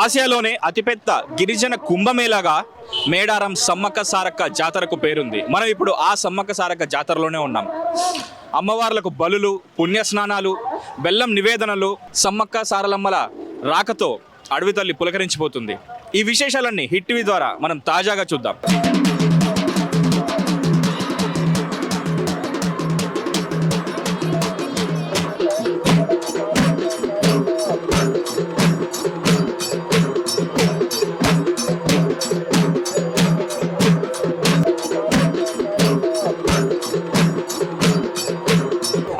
ఆసియాలోనే అతిపెద్ద గిరిజన కుంభమేళాగా మేడారం సమ్మక్క సారక్క జాతరకు పేరుంది. మనం ఇప్పుడు ఆ సమ్మక్క సారక్క జాతరలోనే ఉన్నాం. అమ్మవార్లకు బలులు, పుణ్యస్నానాలు, బెల్లం నివేదనలు, సమ్మక్క సారలమ్మల రాకతో అడవి తల్లి పులకరించిపోతుంది. ఈ విశేషాలన్నీ హిట్ టీవీ ద్వారా మనం తాజాగా చూద్దాం.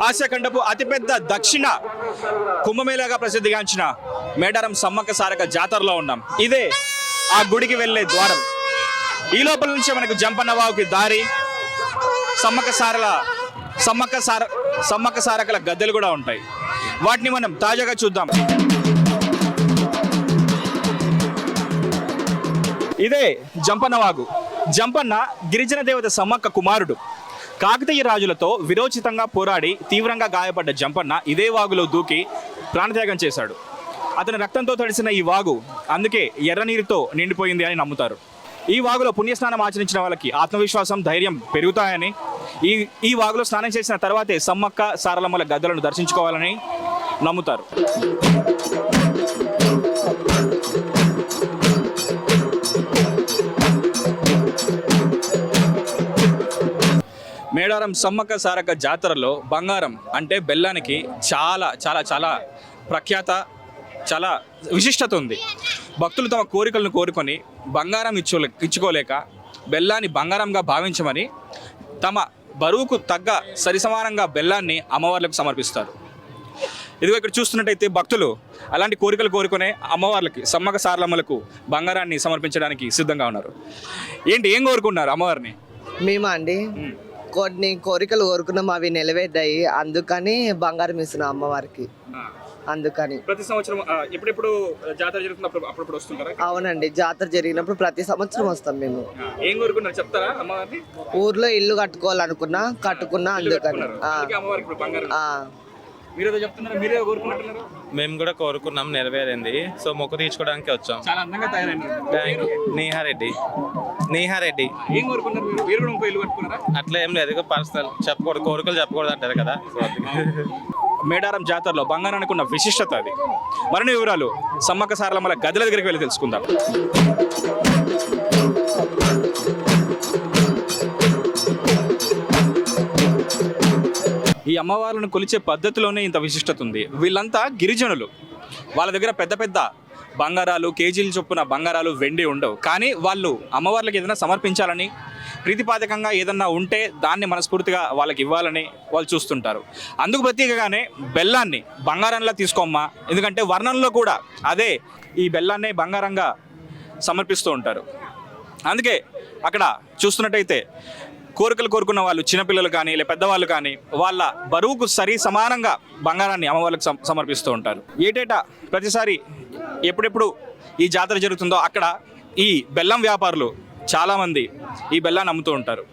ఆసియా ఖండపు అతిపెద్ద దక్షిణ కుంభమేళాగా ప్రసిద్ధిగాంచిన మేడారం సమ్మక్క సారక్క జాతరలో ఉన్నాం. ఇదే ఆ గుడికి వెళ్ళే ద్వారం. ఈ లోపల నుంచే మనకు జంపన్నవాగుకి దారి, సమ్మక్క సారక్కల గద్దెలు కూడా ఉంటాయి. వాటిని మనం తాజాగా చూద్దాం. ఇదే జంపన్నవాగు. జంపన్న గిరిజన దేవత సమ్మక్క కుమారుడు. కాకతీయ రాజులతో విరోచితంగా పోరాడి తీవ్రంగా గాయపడ్డ జంపన్న ఇదే వాగులో దూకి ప్రాణత్యాగం చేశాడు. అతని రక్తంతో తడిసిన ఈ వాగు అందుకే ఎర్రనీరుతో నిండిపోయింది అని నమ్ముతారు. ఈ వాగులో పుణ్యస్నానం ఆచరించిన వాళ్ళకి ఆత్మవిశ్వాసం, ధైర్యం పెరుగుతాయని, ఈ వాగులో స్నానం చేసిన తర్వాతే సమ్మక్క సారలమ్మల గద్దలను దర్శించుకోవాలని నమ్ముతారు. మేడారం సమ్మక్క సారక్క జాతరలో బంగారం అంటే బెల్లానికి చాలా చాలా చాలా ప్రఖ్యాత, చాలా విశిష్టత ఉంది. భక్తులు తమ కోరికలను కోరుకొని బంగారం ఇచ్చుకోలేక బెల్లాన్ని బంగారంగా భావించమని తమ బరువుకు తగ్గ సరిసమానంగా బెల్లాన్ని అమ్మవార్లకు సమర్పిస్తారు. ఇదిగో ఇక్కడ చూస్తున్నట్టయితే భక్తులు అలాంటి కోరికలు కోరుకునే అమ్మవార్లకి, సమ్మక్క సారలమ్మలకు బంగారాన్ని సమర్పించడానికి సిద్ధంగా ఉన్నారు. ఏం కోరుకున్నారు అమ్మవారిని? మేమా అండి, కొన్ని కోరికలు కోరుకున్నాం, అవి నెరవేర్దాయి. అందుకని బంగారం ఇస్తున్నాం అమ్మవారికి. అందుకని ప్రతి సంవత్సరం ఎప్పుడెప్పుడు జాతర జరుగుతున్నప్పుడు అప్పుడు వస్తుంటారా? అవునండి, జాతర జరిగినప్పుడు ప్రతి సంవత్సరం వస్తాం మేము. ఏం కోరుకున్నారు చెప్తారా అమ్మవారిని? ఊర్లో ఇల్లు కట్టుకోవాలనుకున్నా, కట్టుకున్నా. అందుకని మేము కూడా కోరుకున్నాం, నెరవేరింది. సో మొక్కు తీర్చుకోవడానికి వచ్చాం. చాలా అందంగా తయారైంది. నీహారెడ్డి. ఏం కోరుకున్నారు మీరు? కూడా ఇంకో ఇల్లు కట్టుకున్నారా? అట్లా ఏం లేదు, పర్సనల్ చెప్పకూడదు, కోరికలు చెప్పకూడదు అంటారు కదా. మేడారం జాతరలో బంగారానికి ఉన్న విశిష్టత అది. మరిన్ని వివరాలు సమ్మక్క సారలమ్మల గద్దెల దగ్గరికి వెళ్ళి తెలుసుకుందాం. ఈ అమ్మవార్లను కొలిచే పద్ధతిలోనే ఇంత విశిష్టత ఉంది. వీళ్ళంతా గిరిజనులు. వాళ్ళ దగ్గర పెద్ద పెద్ద బంగారాలు, కేజీల చొప్పున బంగారాలు, వెండి ఉండవు. కానీ వాళ్ళు అమ్మవార్లకు ఏదైనా సమర్పించాలని, ప్రీతిపాదకంగా ఏదన్నా ఉంటే దాన్ని మనస్ఫూర్తిగా వాళ్ళకి ఇవ్వాలని వాళ్ళు చూస్తుంటారు. అందుకు ప్రత్యేకగానే బెల్లాన్ని బంగారంలా తీసుకోమ్మా, ఎందుకంటే వర్ణంలో కూడా అదే ఈ బెల్లాన్నే బంగారంగా సమర్పిస్తూ ఉంటారు. అందుకే అక్కడ చూస్తున్నట్టయితే కోరికలు కోరుకున్న వాళ్ళు, చిన్నపిల్లలు కానీ లేదా పెద్దవాళ్ళు కానీ, వాళ్ళ బరువుకు సమానంగా బంగారాన్ని అమ్మవాళ్ళకి సమర్పిస్తూ ఉంటారు. ఏటేటా ప్రతిసారి ఎప్పుడెప్పుడు ఈ జాతర జరుగుతుందో అక్కడ ఈ బెల్లం వ్యాపారులు చాలామంది ఈ బెల్లాన్ని అమ్ముతూ ఉంటారు.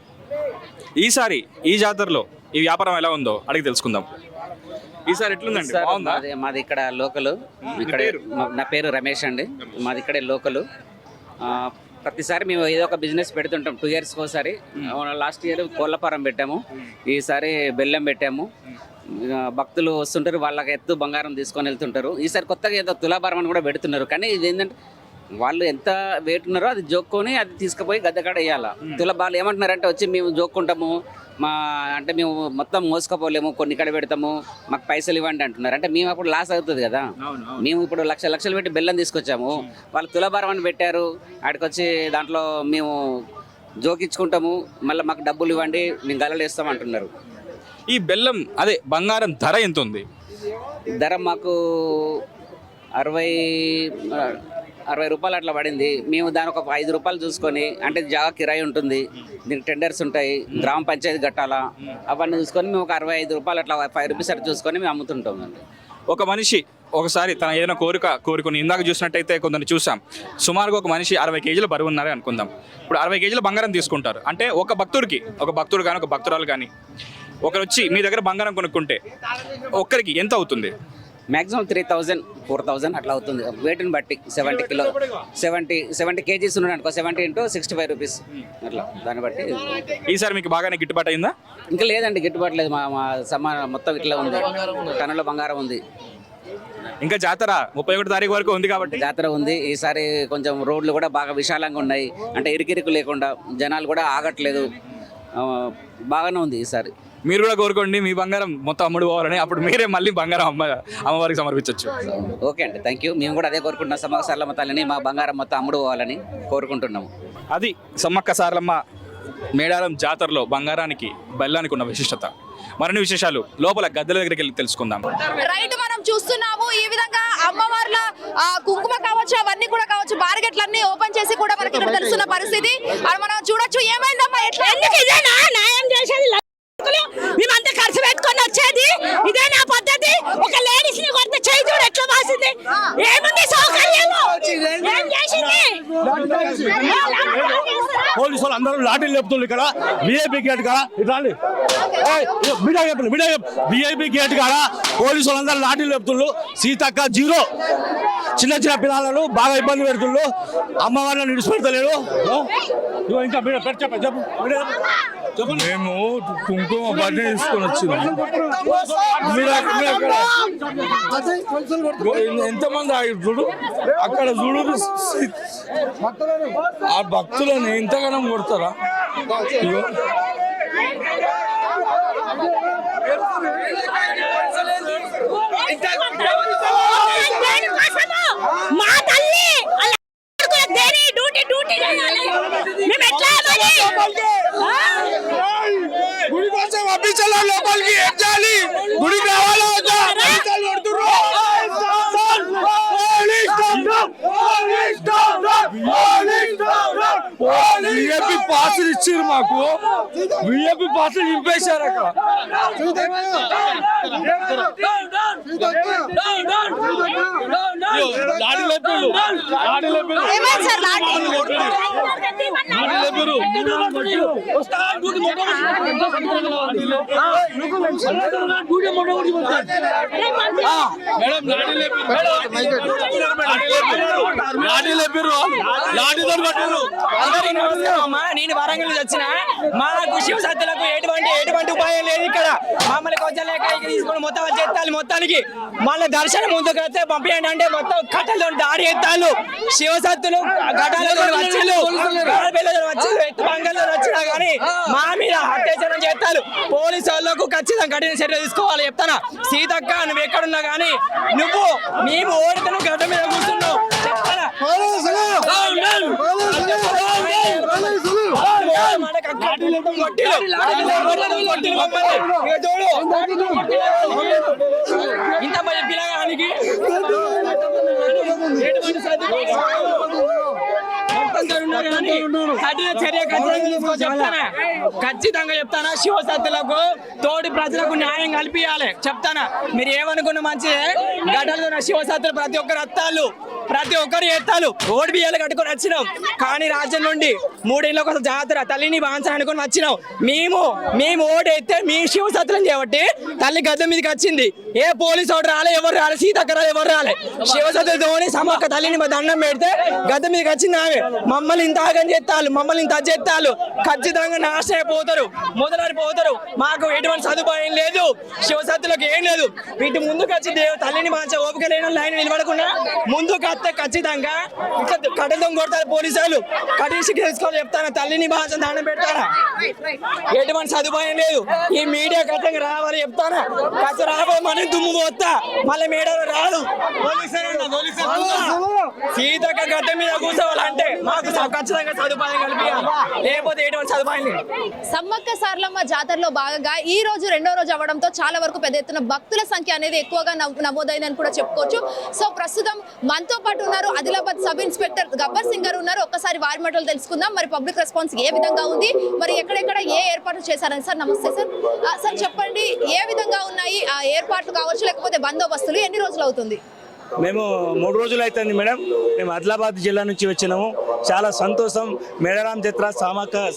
ఈసారి ఈ జాతరలో ఈ వ్యాపారం ఎలా ఉందో అడిగి తెలుసుకుందాం. ఈసారి ఎట్లుందండి? మాది ఇక్కడ లోకలు. ఇక్కడ నా పేరు రమేష్ అండి. మాది ఇక్కడే లోకలు. ప్రతిసారి మేము ఏదో ఒక బిజినెస్ పెడుతుంటాం 2 years ఒకసారి. లాస్ట్ ఇయర్ కోళ్ళ ఫారం పెట్టాము, ఈసారి బెల్లం పెట్టాము. భక్తులు వస్తుంటారు, వాళ్ళకి ఎత్తు బంగారం తీసుకొని వెళ్తుంటారు. ఈసారి కొత్తగా ఏదో తులాభారం అని కూడా పెడుతున్నారు. కానీ ఇది ఏంటంటే వాళ్ళు ఎంత వెయిట్ ఉన్నారో అది జోక్కొని అది తీసుకుపోయి గద్దెకాడ వేయాలి. తులాభాలు ఏమంటున్నారంటే వచ్చి మేము జోక్కుంటాము, అంటే మేము మొత్తం మోసుకపోలేము, కొన్ని కడ పెడతాము, మాకు పైసలు ఇవ్వండి అంటున్నారు. అంటే మేము అప్పుడు లాస్ అవుతుంది కదా. మేము ఇప్పుడు లక్షలు పెట్టి బెల్లం తీసుకొచ్చాము, వాళ్ళు తులాభారం అని పెట్టారు. ఆడికి వచ్చి దాంట్లో మేము జోకించుకుంటాము, మళ్ళీ మాకు డబ్బులు ఇవ్వండి, మేము గలలు వేస్తాం అంటున్నారు. ఈ బెల్లం అదే బంగారం ధర ఎంత ఉంది? ధర మాకు 60 రూపాయలు అట్లా పడింది. మేము దాని ఒక 5 రూపాయలు చూసుకొని, అంటే జాగా కిరాయి ఉంటుంది, దీనికి టెండర్స్ ఉంటాయి, గ్రామ పంచాయతీ కట్టాలా, అవన్నీ చూసుకొని మేము ఒక 65 రూపాయలు అట్లా 5 రూపీస్ అట్లా చూసుకొని మేము అమ్ముతుంటాం అండి. ఒక మనిషి ఒకసారి తన ఏదైనా కోరుకుని ఇందాక చూసినట్టయితే కొందరు చూసాం, సుమారుగా ఒక మనిషి 60 కేజీల బరువు ఉన్నారని అనుకుందాం. ఇప్పుడు 60 కేజీల బంగారం తీసుకుంటారు అంటే ఒక భక్తుడు కానీ ఒక భక్తురాలు కానీ ఒకరు వచ్చి మీ దగ్గర బంగారం కొనుక్కుంటే ఒక్కరికి ఎంత అవుతుంది? మ్యాక్సిమం 3000 4000 అట్లా అవుతుంది వెయిట్ని బట్టి. 70 కిలో 70 కేజీస్ ఉన్నాడు అనుకో, 70 into 65 రూపీస్ అట్లా దాన్ని బట్టి. ఈసారి మీకు బాగానే గిట్టుబాటు అయిందా? ఇంకా లేదండి, గిట్టుబాటు లేదు. మా సమాన మొత్తం ఇట్లా ఉంది, టన్నుల బంగారం ఉంది. ఇంకా జాతర 31 తారీఖు వరకు ఉంది కాబట్టి జాతర ఉంది. ఈసారి కొంచెం రోడ్లు కూడా బాగా విశాలంగా ఉన్నాయి, అంటే ఇరుకిరుకు లేకుండా, జనాలు కూడా ఆగట్లేదు, బాగానే ఉంది ఈసారి. మీరు కూడా కోరుకోండి మీ బంగారం మొత్తం అమ్ముడు పోవాలని, అప్పుడు మీరే మళ్ళీ బంగారం అమ్మవారికి సమర్పించవచ్చు. ఓకే అండి, థ్యాంక్ యూ. మేము కూడా అదే కోరుకుంటున్నాం, సమ్మక్క సారలమ్మ తల్లిని మా బంగారం మొత్తం అమ్ముడు పోవాలని కోరుకుంటున్నాము. అది సమ్మక్క సారలమ్మ మేడారం జాతరలో బంగారానికి బెల్లానికి ఉన్న విశిష్టత. మరిన్ని విశేషాలు లోపల గద్దెల దగ్గరికి వెళ్ళి తెలుసుకుందాం. రైట్, మనం చూస్తున్నాము ఈ విధంగా అమ్మవార్ల కుంకుమ కావచ్చు, అవన్నీ కూడా కావచ్చు, బార్గెట్లన్నీ ఓపెన్ చేసి కూడా మనకి ఇక్కడ తెలుస్తున్న పరిస్థితి. మనం చూడొచ్చు. ఏమైందమ్మా, ఎట్లా న్యాయం చేసేది మేమంతా ఖర్చు పెట్టుకొని వచ్చేది ఇదే నా పద్ధతి. ఒక లేడీస్ ని కొత్త చేయి చూడు ఎట్లా వాసింది, ఏముంది సౌకర్యాలు, ఏం చేసింది? పోలీసు వాళ్ళు అందరూ లాఠీలు లేపుతున్నారు ఇక్కడ విఐపి గేట్ కాడ. ఇట్లా విఐపి గేట్ కాడ పోలీసు వాళ్ళందరూ లాఠీలు లేపుతున్నారు. సీతక్క జీరో, చిన్న చిన్న పిల్లలను బాగా ఇబ్బంది పెడుతున్నారు. అమ్మవారిని విడిచిపెడతలేడు. ఇంకా చెప్పు. మేము కుంకుమ బట్టలు తీసుకొని వచ్చినాం. ఎంతమంది ఆగి చూడు, అక్కడ చూడు, ఆ భక్తులని ఎంతగానో కొడతారా? మా తల్లి డ్యూటీ మేము ఎట్లా గుడి కోసం పంపించాలా? లోపలికి ఏం చేయాలి? గుడికి రావాలా? విఐపి పాసులు ఇచ్చారు మాకు, విఐపి పాసులు నింపేశారు అక్కడ. నేను వరంగల్ వచ్చిన, మాకు శివసత్తులకు ఎటువంటి ఉపాయం లేదు ఇక్కడ. మమ్మల్ని కొంచెం లేక తీసుకొని మొత్తం చేస్తాను. మొత్తానికి మళ్ళీ దర్శనం ముందుకు వస్తే పంపించండి అంటే మొత్తం కట్టలతో దాడి ఎత్తాలు. శివసత్తులు కట్టాలతో వచ్చిళ్ళు, ఎత్తు బంగాల్లో వచ్చినా కానీ మా మీద అత్యాచారం చేస్తారు. పోలీసు వాళ్ళకు ఖచ్చితంగా కఠిన చర్య తీసుకోవాలి చెప్తానా. సీతక్క నువ్వు ఎక్కడున్నా కానీ మేము ఓడితే గడ్డ మీద కూర్చున్నావు చెప్తానా. ఇంత మంది పిల్లగానికి ఖచ్చితంగా చెప్తానా. శివసత్తులకు తోటి ప్రజలకు న్యాయం కల్పించాలి చెప్తానా. మీరు ఏమనుకున్న మంచిదే, గడ్డలు శివసత్తులు ప్రతి ఒక్కరు అత్తాలు, ప్రతి ఒక్కరు ఎత్తాలు, ఓడి బియ్యాలు కట్టుకొని వచ్చినాం. కానీ రాజ్యం నుండి 3 ఏళ్ళ కోసం జాతర తల్లిని బాంచని అనుకుని వచ్చినాం. మేము ఓడి ఎత్తే మీ శివసత్తులను చేయబట్టి తల్లి గద్దె మీదకి వచ్చింది. ఏ పోలీసు ఓటు రాలే, ఎవరు రాలే, సీతక్క రాలే, ఎవరు రాలే. శివసత్తులతోని సమ్మక్క తల్లిని మా దండం పెడితే గద్దె మీదకి వచ్చింది ఆమె. మమ్మల్ని ఇంత ఆగం చేస్తాలు, మమ్మల్ని ఇంత చేస్తాలు, ఖచ్చితంగా నాశనం అయిపోతారు, మొదలైపోతారు. మాకు ఎటువంటి సదుపాయం లేదు, శివసత్తులకు ఏం లేదు. వీటి ముందుకు వచ్చి తల్లిని బాంచ ఓపిక లేని లైన్ నిలబడకుండా ముందుకు వస్తే ఖచ్చితంగా ఇట్లా కట్టెలతో కొడతారు పోలీసులు. కఠిన శిక్ష తీసుకోవాలి చెప్తాను. తల్లిని బాంచ దండం పెడతారా, ఎటువంటి సదుపాయం లేదు. ఈ మీడియా ఖచ్చితంగా రావాలి చెప్తానా. ఖచ్చితంగా రాబోయే మన దుమ్ము పోతా మళ్ళీ మీడియాలో రాదు. సీతక్క గడ్డ మీద కూర్చోవాలంటే మాకు ఖచ్చితంగా సదుపాయం కల్పించాలి, లేకపోతే ఎటువంటి సదుపాయం లేదు. సమ్మక్క సారలమ్మ జాతరలో భాగంగా ఈ రోజు 2వ రోజు అవడంతో చాలా వరకు పెద్ద ఎత్తున భక్తుల సంఖ్య అనేది ఎక్కువగా నమోదైందని కూడా చెప్పుకోవచ్చు. సో ప్రస్తుతం మనతో పాటు ఉన్నారు ఆదిలాబాద్ సబ్ ఇన్స్పెక్టర్ గబ్బర్ సింగ్ గారు ఉన్నారు. ఒక్కసారి వారి మాటలు తెలుసుకుందాం. మరి పబ్లిక్ రెస్పాన్స్ ఏ విధంగా ఉంది, మరి ఎక్కడెక్కడ ఏ ఏర్పాట్లు చేశారని. సార్ నమస్తే సార్. సార్ చెప్పండి, ఏ విధంగా ఉన్నాయి ఆ ఏర్పాట్లు కావచ్చు, లేకపోతే బందోబస్తులు ఎన్ని రోజులు అవుతుంది? మేము 3 రోజులు అవుతుంది మేడం. మేము ఆదిలాబాద్ జిల్లా నుంచి వచ్చినాము. చాలా సంతోషం. మేడారం జాతర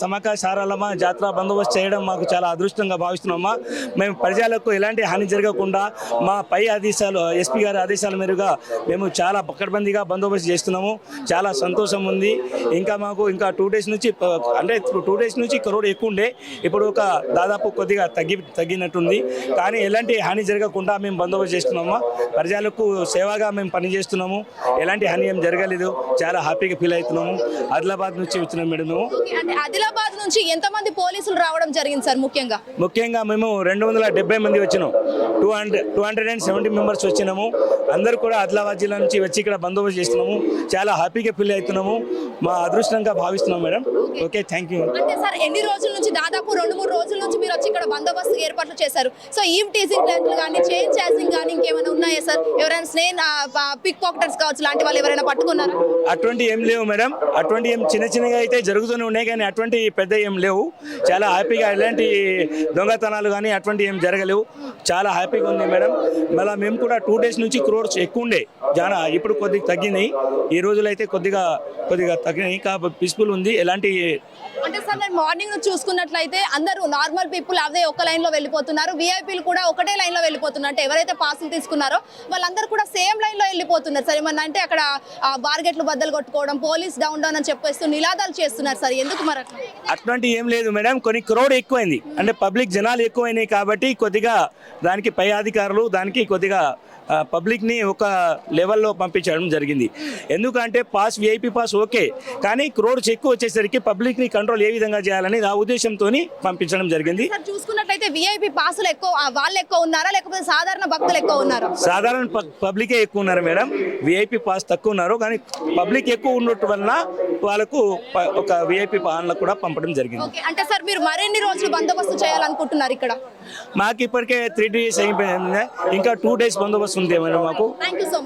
సమక సారాలమ్మ జాతర బందోబస్తు చేయడం మాకు చాలా అదృష్టంగా భావిస్తున్నామమ్మా. మేము ప్రజలకు ఎలాంటి హాని జరగకుండా మా పై ఆదేశాలు ఎస్పీ గారి ఆదేశాల మేరగా మేము చాలా పకడ్బందీగా బందోబస్తు చేస్తున్నాము. చాలా సంతోషం ఉంది. ఇంకా మాకు ఇంకా 2 డేస్ నుంచి అంటే 2 డేస్ నుంచి క్రౌడ్ ఎక్కువ ఉండే, ఇప్పుడు ఒక దాదాపు కొద్దిగా తగ్గినట్టుంది. కానీ ఎలాంటి హాని జరగకుండా మేము బందోబస్తు చేస్తున్నాము. ప్రజలకు సేవగా మేము పనిచేస్తున్నాము. ఎలాంటి హాని ఏం జరగలేదు. చాలా హ్యాపీగా ఫీల్ అవుతున్నాము. ఆదిలాబాద్ నుంచి వచ్చినాం మేడం. మేము అంటే ఆదిలాబాద్ నుంచి ఎంతమంది పోలీసులు రావడం జరిగింది సార్? ముఖ్యంగా మేము 270 మంది వచ్చినాం. 270 మెంబర్స్ వచ్చినాము. అందరూ కూడా ఆదిలాబాద్ జిల్లా నుంచి వచ్చి ఇక్కడ బందోబస్తు చేస్తున్నాము. చాలా హ్యాపీగా ఫీల్ అవుతున్నాము. మా అదృష్టంగా భావిస్తున్నాం మేడం. Okay, thank you. అంటే సార్ ఎన్ని రోజుల నుంచి, దాదాపు 2-3 రోజుల నుంచి మీరు వచ్చి ఇక్కడ బందోబస్తు ఏర్పాట్లు చేశారు. సో ఈవ్ టీజింగ్ కానీ చైన్ చాసింగ్ కానీ ఇంకేమైనా ఉన్నాయా సార్? ఎవరైనా పిక్ పాకెటర్స్ కావచ్చు లాంటి వాళ్ళు ఎవరైనా పట్టుకున్నారా? అటువంటి ఏం లేవు మేడం. అటువంటి ఏం చిన్నగా అయితే జరుగుతూనే ఉన్నాయి, కానీ అటువంటి పెద్ద ఏం లేవు. చాలా హ్యాపీగా ఎలాంటి దొంగతనాలు కానీ అటువంటి ఏం జరగలేవు. చాలా హ్యాపీగా ఉంది మేడం. మళ్ళీ మేము కూడా 2 డేస్ నుంచి క్రోడ్స్ ఎక్కువ ఉండే, ఇప్పుడు కొద్దిగా తగ్గినాయి. ఈ రోజులు అయితే కొద్దిగా తగ్గినాయి. కాబట్టి పీస్ఫుల్ ఉంది. ఎలాంటి అంటే సార్ నేను మార్నింగ్ చూసుకున్నట్లయితే అందరూ నార్మల్ పీపుల్ అదే ఒక లైన్ లో వెళ్ళిపోతున్నారు, విఐపీలు కూడా ఒకటే లైన్ లో వెళ్ళిపోతున్నారు. అంటే ఎవరైతే పాసులు తీసుకున్నారో వాళ్ళందరూ కూడా సేమ్ లైన్ లో వెళ్ళిపోతున్నారు సార్. ఏమన్నా అంటే అక్కడ బార్గెట్లు బద్దలు కొట్టుకోవడం, పోలీస్ డౌన్ అని చెప్పేస్తూ నినాదాలు చేస్తున్నారు సార్. ఎందుకు మరి అట్లాంటి ఏం లేదు మేడం. కొన్ని క్రౌడ్ ఎక్కువైంది, అంటే పబ్లిక్ జనాలు ఎక్కువైనాయి కాబట్టి కొద్దిగా దానికి పై అధికారులు దానికి కొద్దిగా పబ్లిక్ని ఒక లెవెల్లో పంపించడం జరిగింది. ఎందుకంటే పాస్ విఐపీ పాస్ ఓకే, కానీ క్రౌడ్స్ ఎక్కువ వచ్చేసరికి పబ్లిక్ని కంట్రోల్ ఏ విధంగా చేయాలని ఆ ఉద్దేశంతో పంపించడం జరిగింది. చూసుకున్నట్లయితే విఐపీ పాసులు ఎక్కువ వాళ్ళు ఎక్కువ ఉన్నారా, లేకపోతే సాధారణ భక్తులు ఎక్కువ ఉన్నారా? సాధారణ పబ్లికే ఎక్కువ ఉన్నారు మేడం. విఐపీ పాస్ తక్కువ ఉన్నారు, కానీ పబ్లిక్ ఎక్కువ ఉన్నట్టు వలన వాళ్ళకు ఒక విఐపీ పాలన కూడా పంపడం జరిగింది. అంటే సార్ మీరు మరిన్ని రోజులు బందోబస్తు చేయాలనుకుంటున్నారు ఇక్కడ? మాకు ఇప్పటికే 3 డేస్ అయిపోయింది, ఇంకా 2 డేస్ బందోబస్తు ఉంది మేడం మాకు.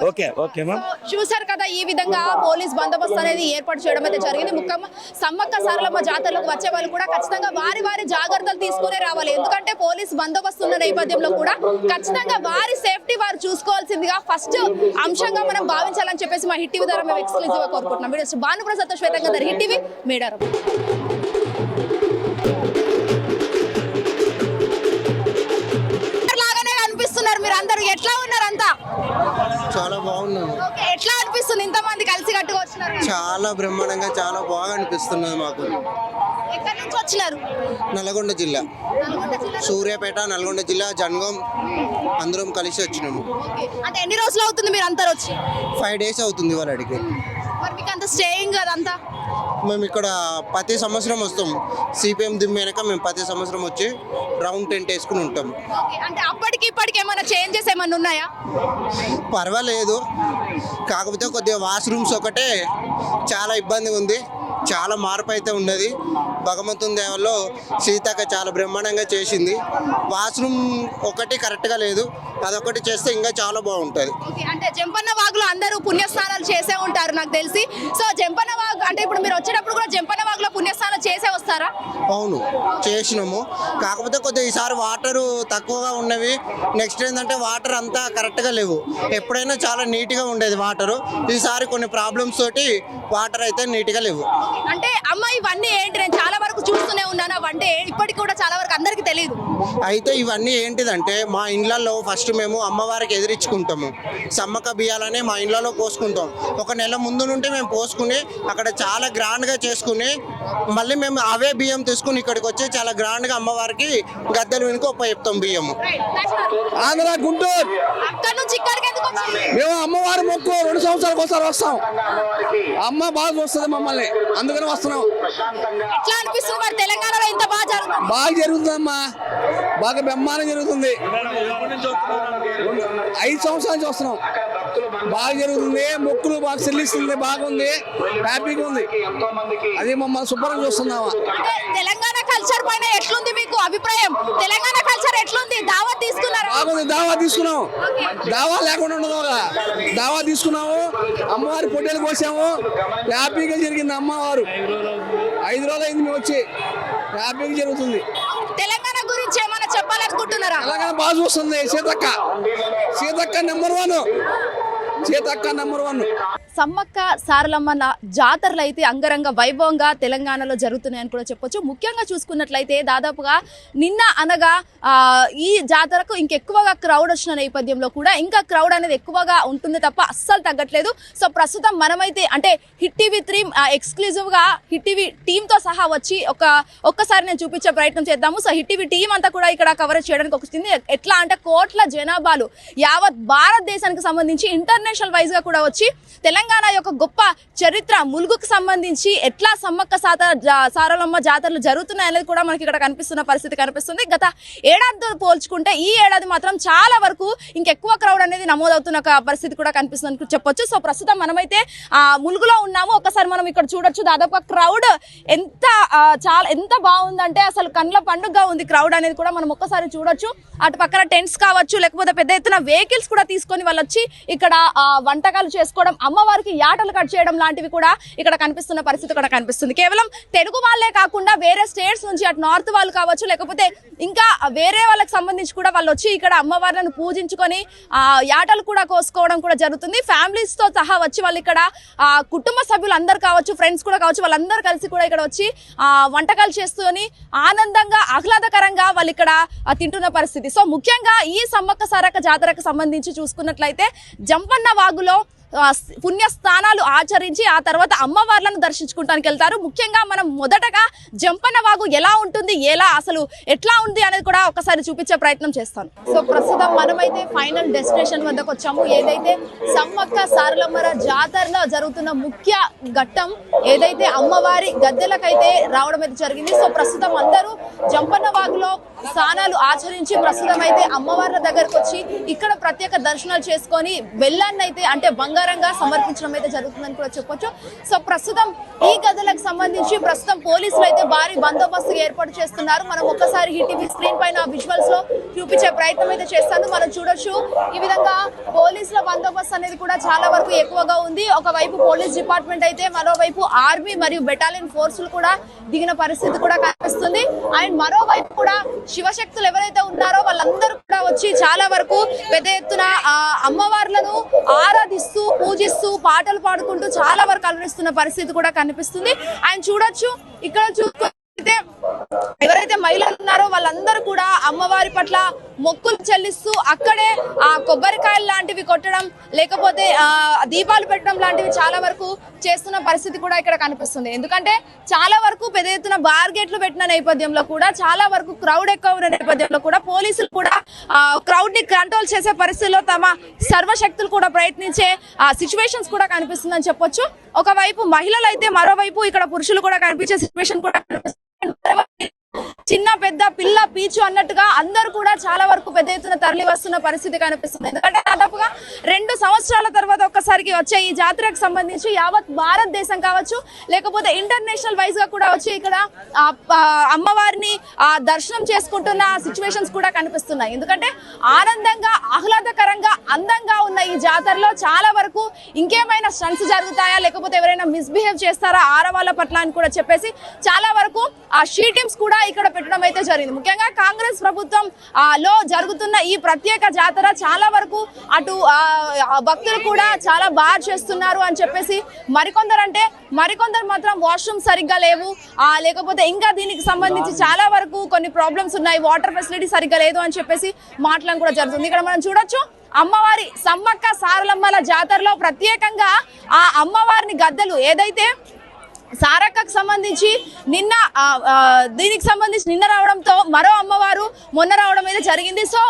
Okay ma'am. చూసారు కదా, ఈ విధంగా పోలీస్ బందోబస్తు అనేది ఏర్పాటు చేయడం అయితే జరిగింది. ముఖ్యంగా సమ్మక్క సారలమ్మ జాతరలకు వచ్చే వాళ్ళు కూడా ఖచ్చితంగా వారి జాగ్రత్తలు తీసుకునే రావాలి. ఎందుకంటే పోలీస్ బందోబస్తు ఉన్న నేపథ్యంలో కూడా ఖచ్చితంగా వారి సేఫ్టీ వారు చూసుకోవాల్సిందిగా ఫస్ట్ అంశంగా మనం భావించాలని చెప్పేసి మా హిట్ టీవీ ద్వారా మేము ఎక్స్క్లూజివ్ గా కోరుకుంటున్నాం. వీడియో భానుప్రసాద్ శ్వేతంగా హిట్ టీవీ మేడారం. మీరు అందరూ ఎట్లా ఉన్నారు? అంతా చాలా బాగున్నాను. ఎట్లా అనిపిస్తుంది ఇంతమంది కలిసి కట్టుగా వచ్చినారు? చాలా బ్రహ్మాండంగా, చాలా బాగా అనిపిస్తున్నది మాకు. ఎక్కడి నుంచి వచ్చినారు? నల్గొండ జిల్లా, సూర్యాపేట, నల్గొండ జిల్లా, జనగాం అందరం కలిసి వచ్చినాము. అంటే ఎన్ని రోజులు అవుతుంది మీరు అందరు వచ్చి? 5 డేస్ అవుతుంది వాళ్ళకి. మరి మీకు అంత స్టేయింగ్ అదంతా? మేము ఇక్కడ ప్రతి సంవత్సరం వస్తాం. సిపిఎం దిమ్మేనక మేము ప్రతి సంవత్సరం వచ్చి రౌండ్ టెంట్ వేసుకుని ఉంటాం. అంటే అప్పటికి ఇప్పటికి ఏమైనా చేంజెస్ ఏమైనా ఉన్నాయా? పర్వాలేదు, కాకపోతే కొద్దిగా వాష్రూమ్స్ ఒకటే చాలా ఇబ్బందిగా ఉంది. చాలా మార్పు అయితే ఉన్నది. భగవంతుని దేవల్లో సీతక్క చాలా బ్రహ్మాండంగా చేసింది. వాష్రూమ్ ఒకటి కరెక్ట్గా లేదు, అదొకటి చేస్తే ఇంకా చాలా బాగుంటుంది. అంటే జంపన్న వాగులో అందరూ పుణ్యస్నానాలు చేసే ఉంటారు నాకు తెలిసి. సో జంపన్న వాగు అంటే ఇప్పుడు మీరు వచ్చేటప్పుడు కూడా జంపన్న వాగులో పుణ్యస్నానాలు చేసే వస్తారా? అవును, చేసినాము. కాకపోతే కొద్దిగా ఈసారి వాటరు తక్కువగా ఉన్నవి. నెక్స్ట్ ఏంటంటే వాటర్ అంతా కరెక్ట్గా లేవు. ఎప్పుడైనా చాలా నీట్గా ఉండేది వాటరు. ఈసారి కొన్ని ప్రాబ్లమ్స్ తోటి వాటర్ అయితే నీట్గా లేవు. అంటే అమ్మ ఇవన్నీ ఏంటి? నేను చాలా వరకు చూస్తూనే ఉన్నాను, అవంటే ఇప్పటికి కూడా చాలా వరకు అందరికీ తెలియదు. అయితే ఇవన్నీ ఏంటిదంటే మా ఇండ్లలో ఫస్ట్ మేము అమ్మవారికి ఎదిరించుకుంటాము. సమ్మక్క బియ్యాలని మా ఇండ్లలో పోసుకుంటాం. 1 నెల ముందు నుండి మేము పోసుకుని అక్కడ చాలా గ్రాండ్గా చేసుకుని మళ్ళీ మేము అవే బియ్యం తీసుకుని ఇక్కడికి వచ్చి చాలా గ్రాండ్గా అమ్మవారికి గద్దెలు వెనుక చెప్తాం బియ్యము. ఆంధ్ర, గుంటూరు, అక్కడ నుంచి ఇక్కడికి ఎందుకు వచ్చారు? మేము అమ్మవారి మొక్కు 2 సంవత్సరాలకు ఒకసారి వస్తాం. అమ్మ బాగా వస్తుంది మమ్మల్ని, అందుకని వస్తున్నాం. ఎట్లా అనిపిస్తుంది మరి తెలంగాణలో ఇంత బాగా జరుగుతుంది? బాగా జరుగుతుందమ్మా, బాగా బ్రహ్మాండం జరుగుతుంది. 5 సంవత్సరాల నుంచి వస్తున్నాం. బాగా జరుగుతుంది, మొక్కులు బాగా చెల్లిస్తుంది, బాగుంది, హ్యాపీగా ఉంది. అది మమ్మల్ని శుభ్రంగా చూస్తున్నావా. తెలంగాణ కల్చర్ పైన ఎట్లుంది మీకు అభిప్రాయం? తెలంగాణ కల్చర్ ఎట్లుంది? దావా తీసుకున్నారా? బాగుంది, దావా తీసుకున్నాం. దావా లేకుండా ఉండదు, దావా తీసుకున్నాము. అమ్మవారి పొట్టేలు కోసాము, హ్యాపీగా జరిగింది. అమ్మవారు 5 రోజులు అయింది మేము వచ్చి, హ్యాపీగా జరుగుతుంది. తెలంగాణ గురించి ఏమైనా చెప్పాలనుకుంటున్నారా? తెలంగాణ బాగా చూస్తుంది. సీతక్క నెంబర్ 1. చేతక్క నెంబర్ 1. సమ్మక్క సారలమ్మ జాతరలు అయితే అంగరంగ వైభవంగా తెలంగాణలో జరుగుతున్నాయని కూడా చెప్పొచ్చు. ముఖ్యంగా చూసుకున్నట్లయితే దాదాపుగా నిన్న అనగా ఈ జాతరకు ఇంకెక్కువగా క్రౌడ్ వచ్చిన నేపథ్యంలో కూడా ఇంకా క్రౌడ్ అనేది ఎక్కువగా ఉంటుంది తప్ప అస్సలు తగ్గట్లేదు. సో ప్రస్తుతం మనమైతే అంటే హిట్ టీవీ 3 ఎక్స్క్లూజివ్గా హిట్ టీవీ టీంతో సహా వచ్చి ఒక్కసారి నేను చూపించే ప్రయత్నం చేద్దాము. సో హిట్ టీవీ టీం అంతా కూడా ఇక్కడ కవరేజ్ చేయడానికి వస్తుంది. ఎట్లా అంటే కోట్ల జనాభాలు యావత్ భారతదేశానికి సంబంధించి ఇంటర్నేషనల్ వైజ్గా కూడా వచ్చి తెలంగాణ యొక్క గొప్ప చరిత్ర ములుగుకు సంబంధించి ఎట్లా సమ్మక్క సారలమ్మ జాతరలు జరుగుతున్నాయి అనేది కూడా మనకి ఇక్కడ కనిపిస్తున్న పరిస్థితి కనిపిస్తుంది. గత ఏడాదితో పోల్చుకుంటే ఈ ఏడాది మాత్రం చాలా వరకు ఇంకెక్కువ క్రౌడ్ అనేది నమోదవుతున్న పరిస్థితి కూడా కనిపిస్తుంది చెప్పొచ్చు. సో ప్రస్తుతం మనమైతే ములుగులో ఉన్నాము. ఒకసారి మనం ఇక్కడ చూడొచ్చు దాదాపు క్రౌడ్ ఎంత బాగుందంటే అసలు కళ్ళ పండుగగా ఉంది క్రౌడ్ అనేది కూడా మనం ఒక్కసారి చూడొచ్చు. అటు పక్కన టెంట్స్ కావచ్చు లేకపోతే పెద్ద ఎత్తున వెహికల్స్ కూడా తీసుకొని వాళ్ళు వచ్చి ఇక్కడ వంటకాలు చేసుకోవడం అమ్మవారికి యాటలు కట్ చేయడం లాంటివి కూడా ఇక్కడ కనిపిస్తున్న పరిస్థితి కూడా కనిపిస్తుంది. కేవలం తెలుగు వాళ్ళే కాకుండా వేరే స్టేట్స్ నుంచి అటు నార్త్ వాళ్ళు కావచ్చు లేకపోతే ఇంకా వేరే వాళ్ళకి సంబంధించి కూడా వాళ్ళు వచ్చి ఇక్కడ అమ్మవార్లను పూజించుకొని యాటలు కూడా కోసుకోవడం కూడా జరుగుతుంది. ఫ్యామిలీస్ తో సహా వచ్చి వాళ్ళు ఇక్కడ కుటుంబ సభ్యులు అందరు కావచ్చు ఫ్రెండ్స్ కూడా కావచ్చు వాళ్ళందరూ కలిసి కూడా ఇక్కడ వచ్చి వంటకాలు చేసుకొని ఆనందంగా ఆహ్లాదకరంగా వాళ్ళు ఇక్కడ తింటున్న పరిస్థితి. సో ముఖ్యంగా ఈ సమ్మక్క సారక్క జాతరకు సంబంధించి చూసుకున్నట్లయితే జంపన్న వాగులో పుణ్య స్థానాలు ఆచరించి ఆ తర్వాత అమ్మవార్లను దర్శించుకోవడానికి వెళ్తారు. ముఖ్యంగా మనం మొదటగా జంపన్న వాగు ఎలా ఉంటుంది అసలు ఎట్లా ఉంది అనేది కూడా ఒకసారి చూపించే ప్రయత్నం చేస్తాను. సో ప్రస్తుతం మనమైతే ఫైనల్ డెస్టినేషన్ వద్దకు వచ్చాము. ఏదైతే సమ్మక్క సారలమ్మ జాతరలో జరుగుతున్న ముఖ్య ఘట్టం ఏదైతే అమ్మవారి గద్దెలకైతే రావడం అయితే జరిగింది. సో ప్రస్తుతం అందరూ జంపన్న వాగులో స్నానాలు ఆచరించి ప్రస్తుతం అయితే అమ్మవార్ల దగ్గరకు వచ్చి ఇక్కడ ప్రత్యేక దర్శనాలు చేసుకొని వెళ్ళాన్ని అయితే అంటే బంగారంగా సమర్పించడం అయితే జరుగుతుందని కూడా చెప్పొచ్చు. సో ప్రస్తుతం ఈ గదులకు సంబంధించి ప్రస్తుతం పోలీసులు అయితే భారీ బందోబస్తు ఏర్పాటు చేస్తున్నారు. మనం ఒక్కసారి హిట్ టీవీ స్క్రీన్ పైన విజువల్స్ లో చూపించే ప్రయత్నం అయితే చేస్తాను. మనం చూడొచ్చు ఈ విధంగా పోలీసుల బందోబస్తు అనేది కూడా చాలా వరకు ఎక్కువగా ఉంది. ఒకవైపు పోలీస్ డిపార్ట్మెంట్ అయితే మరోవైపు ఆర్మీ మరియు బెటాలియన్ ఫోర్సులు కూడా దిగిన పరిస్థితి కూడా కనిపిస్తుంది. అండ్ మరోవైపు కూడా శివశక్తులు ఎవరైతే ఉన్నారో వాళ్ళందరూ కూడా వచ్చి చాలా వరకు పెద్ద ఎత్తున అమ్మవార్లను ఆరాధిస్తూ పూజిస్తూ పాటలు పాడుకుంటూ చాలా వరకు అలరిస్తున్న పరిస్థితి కూడా కనిపిస్తుంది. ఆయన చూడొచ్చు ఇక్కడ చూస్తే ఎవరైతే మహిళలు ఉన్నారో వాళ్ళందరూ కూడా అమ్మవారి పట్ల మొక్కులు చెల్లిస్తూ అక్కడే కొబ్బరికాయలు లాంటివి కొట్టడం లేకపోతే దీపాలు పెట్టడం లాంటివి చాలా వరకు చేస్తున్న పరిస్థితి కూడా ఇక్కడ కనిపిస్తుంది. ఎందుకంటే చాలా వరకు పెద్ద ఎత్తున బార్గేట్లు పెట్టిన నేపథ్యంలో కూడా చాలా వరకు క్రౌడ్ ఎక్కువ ఉన్న నేపథ్యంలో కూడా పోలీసులు కూడా క్రౌడ్ ని కంట్రోల్ చేసే పరిస్థితిలో తమ సర్వశక్తులు కూడా ప్రయత్నించే సిచ్యువేషన్స్ కూడా కనిపిస్తుందని చెప్పొచ్చు. ఒకవైపు మహిళలు అయితే మరోవైపు ఇక్కడ పురుషులు కూడా కనిపించే సిచ్యువేషన్ కూడా కనిపిస్తుంది. చిన్న పెద్ద పిల్ల పీచు అన్నట్టుగా అందరూ కూడా చాలా వరకు పెద్ద ఎత్తున తరలి వస్తున్న పరిస్థితి కనిపిస్తుంది. ఎందుకంటే దాదాపుగా 2 సంవత్సరాల తర్వాత ఒక్కసారికి వచ్చే ఈ జాతరకు సంబంధించి యావత్ భారతదేశం కావచ్చు లేకపోతే ఇంటర్నేషనల్ వైజ్ గా కూడా వచ్చి ఇక్కడ అమ్మవారిని దర్శనం చేసుకుంటున్న సిచ్యువేషన్స్ కూడా కనిపిస్తున్నాయి. ఎందుకంటే ఆనందంగా ఆహ్లాదకరంగా అందంగా ఉన్న ఈ జాతరలో చాలా వరకు ఇంకేమైనా స్టంట్స్ జరుగుతాయా లేకపోతే ఎవరైనా మిస్బిహేవ్ చేస్తారా ఆడవాళ్ళ పట్ల అని కూడా చెప్పేసి చాలా వరకు ఆ షీ టీమ్స్ కూడా ఇక్కడ పెట్టడం అయితే జరిగింది. ముఖ్యంగా కాంగ్రెస్ ప్రభుత్వం లో జరుగుతున్న ఈ ప్రత్యేక జాతర చాలా వరకు అటు భక్తులు కూడా చాలా బాగా చేస్తున్నారు అని చెప్పేసి మరికొందరు మాత్రం వాష్రూమ్ సరిగ్గా లేవు లేకపోతే ఇంకా దీనికి సంబంధించి చాలా వరకు కొన్ని ప్రాబ్లమ్స్ ఉన్నాయి వాటర్ ఫెసిలిటీ సరిగ్గా లేదు అని చెప్పేసి మాట్లాడడం కూడా జరుగుతుంది. ఇక్కడ మనం చూడొచ్చు అమ్మవారి సమ్మక్క సారలమ్మల జాతరలో ప్రత్యేకంగా ఆ అమ్మవారిని గద్దెలు ఏదైతే సారక్కకు సంబంధించి దీనికి సంబంధించి నిన్న రావడంతో మరో అమ్మవారు మొన్న రావడం అయితే జరిగింది. సో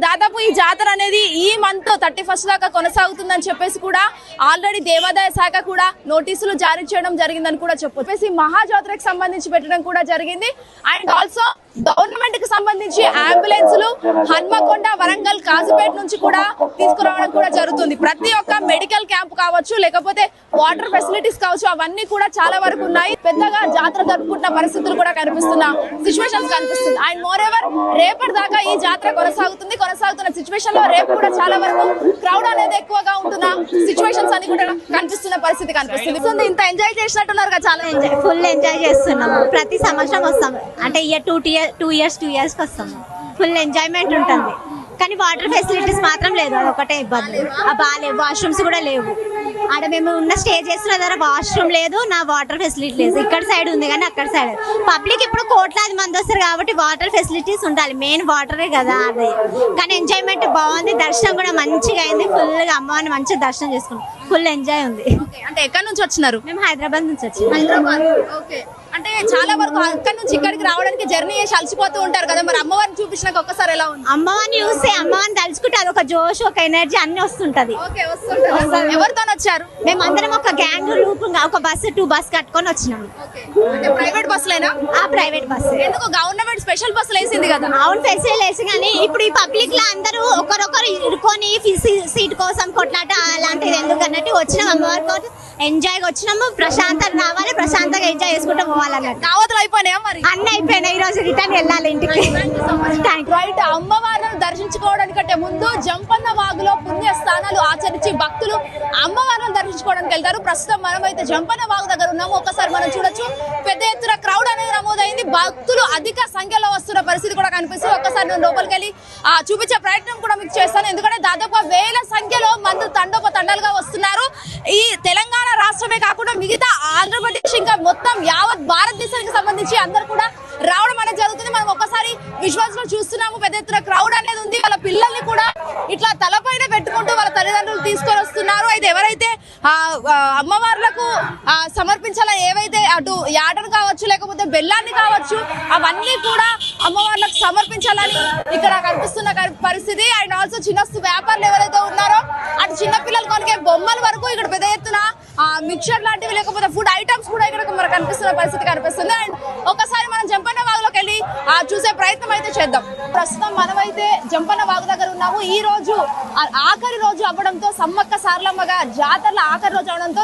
దాదాపు ఈ జాతర అనేది ఈ మంత్ 31st దాకా కొనసాగుతుందని చెప్పేసి కూడా ఆల్రెడీ దేవాదాయ శాఖ కూడా నోటీసులు జారీ చేయడం జరిగిందని కూడా చెప్పేసి మహాజాతరకు సంబంధించి పెట్టడం కూడా జరిగింది. అండ్ ఆల్సో గవర్నమెంట్ కి సంబంధించి అంబులెన్సులు హన్మకొండ వరంగల్ కాజుపేట నుంచి కూడా తీసుకురావడం కూడా జరుగుతుంది. ప్రతి ఒక్క మెడికల్ క్యాంప్ కావచ్చు లేకపోతే వాటర్ ఫెసిలిటీస్ కావచ్చు అవన్నీ కూడా చాలా వరకు ఉన్నాయి. పెద్దగా జాతర జరుపుకుంటున్న పరిస్థితులు కూడా కనిపిస్తున్న సిచ్యువేషన్స్ కనిపిస్తుంది. అండ్ మోర్ ఎవర్ రేపటి దాకా ఈ జాతర కొనసాగుతున్న సిచ్యువేషన్ లో రేపు కూడా చాలా వరకు క్రౌడ్ అనేది ఎక్కువగా ఉంటున్న సిచ్యువేషన్స్ అన్ని కూడా కనిపిస్తున్న పరిస్థితి కనిపిస్తుంది. ఇంత ఎంజాయ్ చేసినట్టున్నారు కదా, చాలా ఫుల్ ఎంజాయ్ చేస్తున్నాము. ప్రతి సంవత్సరం వస్తాము అంటే 2 years వస్తాము. ఫుల్ ఎంజాయ్మెంట్ ఉంటుంది. కానీ వాటర్ ఫెసిలిటీస్ మాత్రం లేదు, అదొకటే ఇబ్బంది. బాగాలేవు, వాష్రూమ్స్ కూడా లేవు. ఆడ మేము ఉన్న స్టే చేసిన దగ్గర వాష్రూమ్ లేదు, నా వాటర్ ఫెసిలిటీ లేదు. ఇక్కడ సైడ్ ఉంది కానీ అక్కడ సైడ్ పబ్లిక్ ఇప్పుడు కోట్లాది మంది వస్తారు కాబట్టి వాటర్ ఫెసిలిటీస్ ఉండాలి, మెయిన్ వాటరే కదా అది. కానీ ఎంజాయ్మెంట్ బాగుంది, దర్శనం కూడా మంచిగా అయింది, ఫుల్గా అమ్మవారిని మంచిగా దర్శనం చేసుకున్నాం, ఫుల్ ఎంజాయ్ ఉంది. అంటే ఎక్కడి నుంచి వచ్చినారు? మేము హైదరాబాద్ నుంచి వచ్చాము. హైదరాబాద్. ఓకే. అంటే చాలా వరకు అక్కడి నుంచి ఇక్కడికి రావడానికి జర్నీ చేసి అలసిపోతూ ఉంటారు కదా, మరి అమ్మవారిని చూపించినాక ఒక్కసారి ఎలా ఉంది? అమ్మవారిని చూస్తే అమ్మవారిని తలుచుకుంటే అదొక జోష్, ఒక ఎనర్జీ అన్ని వస్తుంటది. ఓకే, వస్తుంటారు. ఎవరితో వచ్చారు? మేము అందరం ఒక గ్యాంగ్ లూప్ ఒక బస్సు 2 బస్ కట్టుకొని వచ్చినాము. అంటే ప్రైవేట్ బస్సులేనా? ఆ ప్రైవేట్ బస్సు. ఎందుకు గవర్నమెంట్ స్పెషల్ బస్సులు వేసింది కదా? అవును, ఫెసిలిటీ వేసి, కానీ ఇప్పుడు ఈ పబ్లిక్ లో అందరూ ఒకరొకరు ఇరుకొని సీట్ కోసం కొట్లాట అలాంటిది ఎందుకు అన్నట్టు వచ్చినాం. అమ్మవారి కోసం ఎంజాయ్ గా వచ్చినాము, ప్రశాంతంగా రావాలి, ప్రశాంతంగా ఎంజాయ్ చేసుకుంటూ పోవాలన్నట్టు. దావతులు అయిపోయినాయా? మరి అన్ని అయిపోయినాయి, ఈ రోజు రిటర్న్ వెళ్ళాలి ఇంటికి. రైట్. అమ్మవారిని దర్శించుకోవడానికంటే ముందు జంపన్న వాగులో పుణ్య స్థానాలు ఆచరించి భక్తులు అమ్మవారిని దర్శించుకోవడానికి వెళ్తారు. ప్రస్తుతం మనమైతే జంపన్న వాగు దగ్గర ఉన్నాము. ఒకసారి మనం చూడొచ్చు, పెద్ద ఎత్తున క్రౌడ్ అనేది నమోదైంది, భక్తులు అధిక సంఖ్యలో వస్తున్న పరిస్థితి కూడా కనిపిస్తుంది. ఒక్కసారి నేను లోపలికి వెళ్ళి చూపించే ప్రయత్నం కూడా మీకు చేస్తాను, ఎందుకంటే దాదాపు వేల సంఖ్యలో మంది తండోపతండాలుగా వస్తున్నారు. ఈ తెలంగాణ రాష్ట్రమే కాకుండా మిగతా ఆంధ్రప్రదేశ్ ఇంకా మొత్తం యావత్ భారతదేశానికి సంబంధించి అందరూ కూడా రావడం అనేది జరుగుతుంది. మనం ఒక్కసారి విజువల్స్ లో చూస్తున్నాము, పెద్ద ఎత్తున క్రౌడ్ అనేది ఉంది. వాళ్ళ పిల్లల్ని కూడా ఇట్లా తలపైన పెట్టుకుంటూ వాళ్ళ తల్లిదండ్రులు తీసుకొని వస్తున్నారు. అయితే ఎవరైతే అమ్మవార్లకు సమర్పించాలని ఏవైతే అటు యాటను కావచ్చు లేకపోతే బెల్లాన్ని కావచ్చు అవన్నీ కూడా అమ్మవార్లకు సమర్పించాలని ఇక్కడ కనిపిస్తున్న పరిస్థితి. అండ్ ఆల్సో చిన్న వ్యాపారులు ఎవరైతే ఉన్నారో అటు చిన్న పిల్లలు కొనికే బొమ్మల వరకు ఇక్కడ పెద్ద ఎత్తున మిక్చర్ లాంటివి లేకపోతే ఫుడ్ ఐటమ్స్ కూడా ఇక్కడ మనకు కనిపిస్తున్న పరిస్థితి కనిపిస్తుంది. అండ్ ఒకసారి మనం జంపన్న వాగులోకి వెళ్ళి చూసే ప్రయత్నం అయితే చేద్దాం. ప్రస్తుతం మనమైతే జంపన్న వాగు దగ్గర ఉన్నాము. ఈ రోజు ఆఖరి రోజు అవ్వడంతో సమ్మక్క సారలమ్మగా జాతరల ఆఖరి రోజు అవడంతో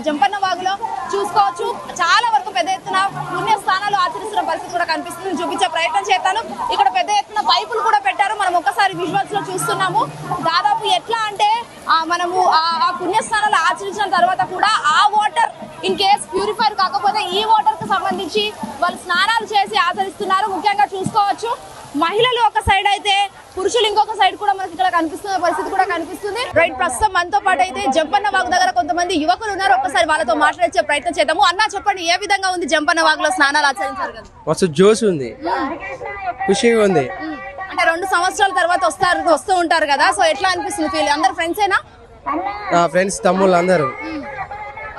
జంపన్న వాగులో చూసుకోవచ్చు చాలా వరకు పెద్ద ఎత్తున పుణ్య స్థానాలు ఆచరిస్తున్న పరిస్థితి కూడా కనిపిస్తుంది. చూపించే ప్రయత్నం చేస్తాను. ఇక్కడ పెద్ద ఎత్తున పైపులు కూడా పెట్టారు, మనం ఒకసారి విజువల్స్ లో చూస్తున్నాము. దాదాపు ఎట్లా అంటే మనము ఆ పుణ్యస్థానాలు ఆచరించిన తర్వాత కూడా ఆ వాటర్ ఇన్ కేస్ ప్యూరిఫైర్ కాకపోతే ఈ వాటర్ కు సంబంధించి వాళ్ళు స్నానాలు చేసి ఆచరిస్తున్నారు. ముఖ్యంగా చూసుకోవచ్చు మహిళలు ఒక సైడ్ అయితే పురుషులు ఇంకొక సైడ్ కూడా మనకి ఇక్కడ కనిపిస్తున్న పరిస్థితి కూడా కనిపిస్తుంది. రైట్. ప్రస్తుతం మనతో పాటు అయితే జంపన్న వాగు దగ్గర కొంతమంది యువకులు ఉన్నారు. ఒక్కసారి వాళ్ళతో మాట్లాడే ప్రయత్నం చేద్దాము. అన్న చెప్పండి, ఏ విధంగా ఉంది జంపన్న వాగులో స్నానాలు ఆచరించారు కదా? మస్తు జోష్ ఉంది, ఖుషిగా ఉంది. అంటే 2 సంవత్సరాల తర్వాత వస్తూ ఉంటారు కదా, సో ఎట్లా అనిపిస్తుంది ఫీల్? అందరు ఫ్రెండ్సేనా? నా ఫ్రెండ్స్ తమ్ముళ్ళు అందరూ.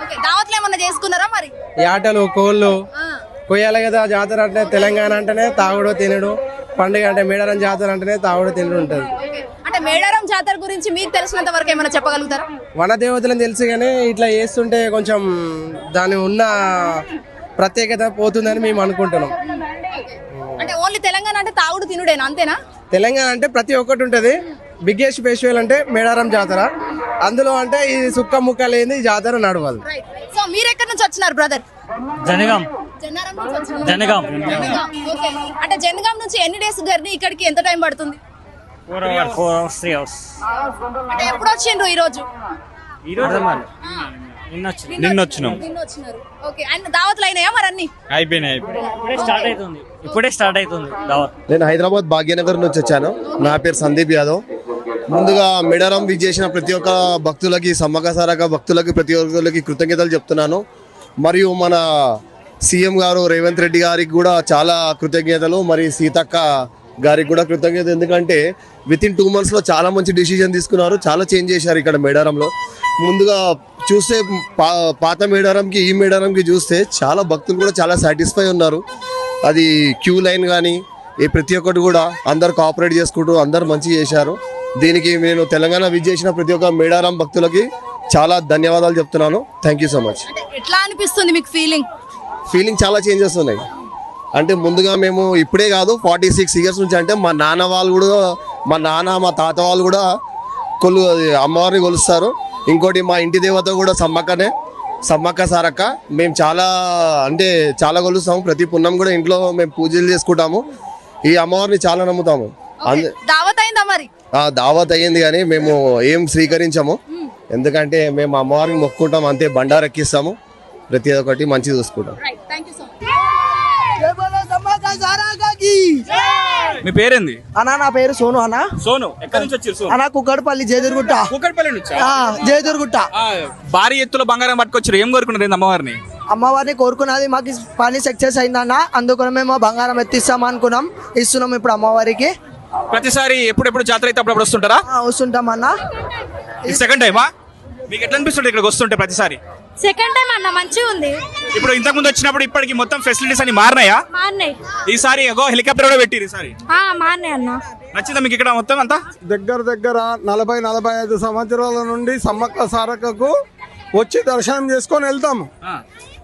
ఓకే. దావత్లు ఏమన్నా చేసుకున్నారా మరి? ఈ ఆటలు కోళ్ళు కొయ్యాలి కదా. జాతర అంటే తెలంగాణ అంటేనే తాగుడు తినడు, పండుగ అంటే మేడారం జాతర అంటేనే తాగుడు తినడు ఉంటుంది. అంటే మేడారం జాతర గురించి మీకు తెలిసినంత వరకు ఏమైనా చెప్పగలుగుతారా? వన దేవతలను తెలుసు కానీ ఇట్లా చేస్తుంటే కొంచెం దాని ఉన్న ప్రత్యేకత పోతుందని మేము అనుకుంటున్నాం. అంటే ఓన్లీ తెలంగాణ అంటే తాగుడు తినుడేనా, అంతేనా? తెలంగాణ అంటే ప్రతి ఒక్కటి ఉంటుంది. బిగ్గెస్ట్ ఫెస్టివల్ అంటే మేడారం జాతర, అందులో అంటే ఈ సుక్క ముక్క లేని జాతర నడవదు. సో మీరు ఎక్కడి నుంచి వచ్చినారు బ్రదర్? జనగాం. జనగాం. ఓకే. అంటే జనగాం నుంచి ఎన్ని డేస్ జర్నీ ఇక్కడికి ఎంత టైం పడుతుంది? 4 hours 3 hours. అంటే ఎప్పుడు వచ్చిండ్రు ఈ రోజు? నిన్న వచ్చినాం. ఓకే. అండ్ దావత్లు అయినాయా మరి అన్ని? అయిపోయినాయి. ఇప్పుడే స్టార్ట్ అవుతుంది దావత్. నేను హైదరాబాద్ భాగ్యనగర్ నుంచి వచ్చాను. నా పేరు సందీప్ యాదవ్. ముందుగా మేడారం విచ్చేసిన ప్రతి ఒక్క భక్తులకి, సమ్మక్క సారక్క భక్తులకి, ప్రతి ఒక్కరికి కృతజ్ఞతలు చెప్తున్నాను. మరియు మన సీఎం గారు రేవంత్ రెడ్డి గారికి కూడా చాలా కృతజ్ఞతలు, మరి సీతక్క గారికి కూడా కృతజ్ఞత. ఎందుకంటే వితిన్ 2 months లో చాలా మంచి డిసిజన్ తీసుకున్నారు, చాలా చేంజ్ చేశారు ఇక్కడ మేడారంలో. ముందుగా చూస్తే పాత మేడారంకి ఈ మేడారంకి చూస్తే చాలా భక్తులు కూడా చాలా సాటిస్ఫై ఉన్నారు. అది క్యూ లైన్ కానీ ప్రతి ఒక్కటి కూడా అందరు కోఆపరేట్ చేసుకుంటూ అందరు మంచిగా చేశారు. దీనికి నేను తెలంగాణ విజిట్ చేసిన ప్రతి ఒక్క మేడారం భక్తులకి చాలా ధన్యవాదాలు చెప్తున్నాను. Thank you so much. ఎట్లా అనిపిస్తుంది మీకు ఫీలింగ్ చాలా చేంజెస్ ఉన్నాయి. అంటే ముందుగా మేము ఇప్పుడే కాదు 46 years నుంచి, అంటే మా నాన్న వాళ్ళు కూడా, మా నాన్న మా తాత వాళ్ళు కూడా అమ్మవారిని కొలుస్తారు. ఇంకోటి మా ఇంటి దేవత కూడా సమ్మక్కనే, సమ్మక్క సారక్క. మేము చాలా కొలుస్తాము. ప్రతి పున్నం కూడా ఇంట్లో మేము పూజలు చేసుకుంటాము. ఈ అమ్మవారిని చాలా నమ్ముతాము. దావత్ అయ్యింది కానీ మేము ఏం స్వీకరించాము, ఎందుకంటే మేము అమ్మవారిని మొక్కుంటాం అంతే. బండారు ఎక్కిస్తాము, ప్రతి ఒక్కటి మంచిగా చూసుకుంటాం. మీ పేరేంది? అన్నా నా పేరు సోను అన్న. సోను. ఎక్కడి నుంచి వచ్చారు సోను? అన్న కుక్కడపల్లి జయదుర్గుట్ట. కూకట్పల్లి నుంచి. జయదుర్గుట్ట. భారీ ఎత్తులో బంగారం పట్టుకొచ్చారు. ఏం కోరుకున్నారు ఏంది అమ్మవారిని? అమ్మవారిని కోరుకున్నది మాకు పని సక్సెస్ అయిందన్న, అందుకని మేము బంగారం ఎత్తిస్తాం అనుకున్నాం, ఇస్తున్నాం ఇప్పుడు అమ్మవారికి. ప్రతిసారి ఎప్పుడెప్పుడు జాతర అయితే అప్పుడు వస్తుంటారా? వస్తుంటాం అన్న. ఇది సెకండ్ టైమా? మీకు ఎట్లా అనిపిస్తుంది ఇక్కడికి వస్తుంటే ప్రతిసారి? సెకండ్ టైం అన్న మంచిగా ఉంది. ఇప్పుడు ఇంతకు ముందు వచ్చినప్పుడు ఇప్పటికి మొత్తం ఫెసిలిటీస్ అన్ని మారినాయా? మారినాయి. ఈసారి హెలికాప్టర్ కూడా పెట్టిరు ఈసారి. మారినాయి అన్న. నచ్చిందా మీకు ఇక్కడ మొత్తం అంతా? దగ్గర 40-45 సంవత్సరాల నుండి సమ్మక్క సారక్కకు వచ్చి దర్శనం చేసుకొని వెళ్తాము.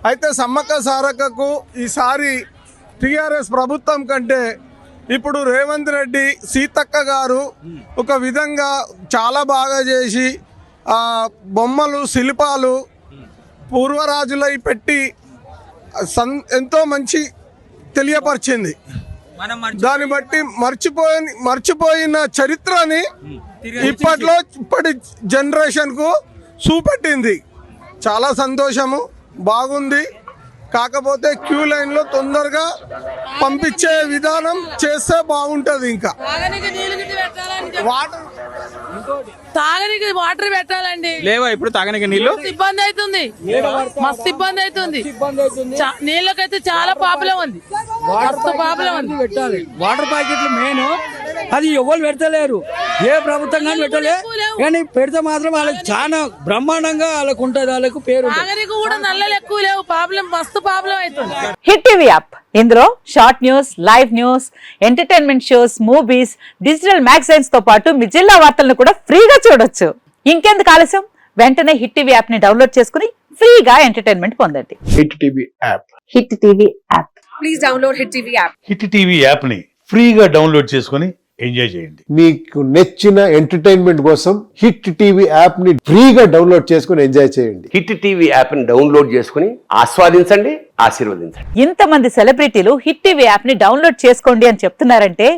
అయితే సమ్మక్క సారక్కకు ఈసారి టిఆర్ఎస్ ప్రభుత్వం కంటే ఇప్పుడు రేవంత్ రెడ్డి సీతక్క గారు ఒక విధంగా చాలా బాగా చేసి బొమ్మలు శిల్పాలు పూర్వరాజులై పెట్టి ఎంతో మంచి తెలియపరిచింది. దాన్ని బట్టి మర్చిపోయిన చరిత్రని ఇప్పటి జనరేషన్కు చూపెట్టింది. చాలా సంతోషము, బాగుంది. కాకపోతే క్యూ లైన్లో తొందరగా పంపించే విధానం చేస్తే బాగుంటుంది. ఇంకా తాగనికి వాటర్ పెట్టాలండి. లేవా ఇప్పుడు తాగడానికి నీళ్ళు? ఇబ్బంది అవుతుంది, మస్తు ఇబ్బంది అవుతుంది. నీళ్ళకైతే చాలా ప్రాబ్లం ఉంది, ప్రాబ్లం ఉంది. పెట్టాలి వాటర్ ప్యాకెట్లు మెయిన్, అది ఎవరు పెడతలేరు, ఏ ప్రభుత్వం కానీ పెట్టలే. కానీ పెడితే మాత్రం వాళ్ళకి చాలా బ్రహ్మాండంగా వాళ్ళకు ఉంటుంది, వాళ్ళకు పేరు. తాగనికి కూడా నల్లలు ఎక్కువ లేవు, ప్రాబ్లం మస్తు ప్రాబ్లం అవుతుంది. హిట్ టీవీ యాప్, ఇందులో short news, live news, entertainment shows, movies, digital magazines తో పాటు మీ జిల్లా వార్తలను కూడా ఫ్రీగా చూడొచ్చు. ఇంకెందుకు ఆలస్యం, వెంటనే హిట్ టీవీ యాప్ ని డౌన్లోడ్ చేసుకుని ఫ్రీగా ఎంటర్టైన్మెంట్ పొందండి. Hit TV app. Hit TV app, please download hit TV app. Hit TV app ని ఫ్రీగా డౌన్లోడ్ చేసుకుని ఎంజాయ్ చేయండి. మీకు నచ్చిన ఎంటర్టైన్మెంట్ కోసం హిట్ టీవీ యాప్ ని ఫ్రీగా డౌన్లోడ్ చేసుకుని ఎంజాయ్ చేయండి. హిట్ టీవీ యాప్ ని డౌన్లోడ్ చేసుకుని ఆస్వాదించండి, ఆశీర్వదించండి. ఇంతమంది సెలబ్రిటీలు హిట్ టీవీ యాప్ ని డౌన్లోడ్ చేసుకోండి అని చెప్తున్నారంటే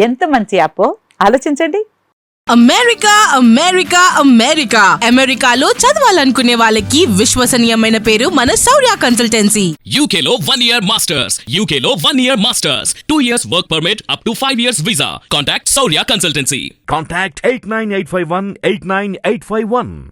ఎంత మంచి యాప్ ఆలోచించండి. అమెరికా అమెరికా అమెరికా అమెరికాలో చదవాలనుకునే వాళ్ళకి విశ్వసనీయమైన పేరు మన శౌర్య కన్సల్టెన్సీ. UK లో 1 year masters, UK లో 1 year masters, 2 years work permit up to 5 years visa. Contact Saurya Consultancy. Contact 89851 89851.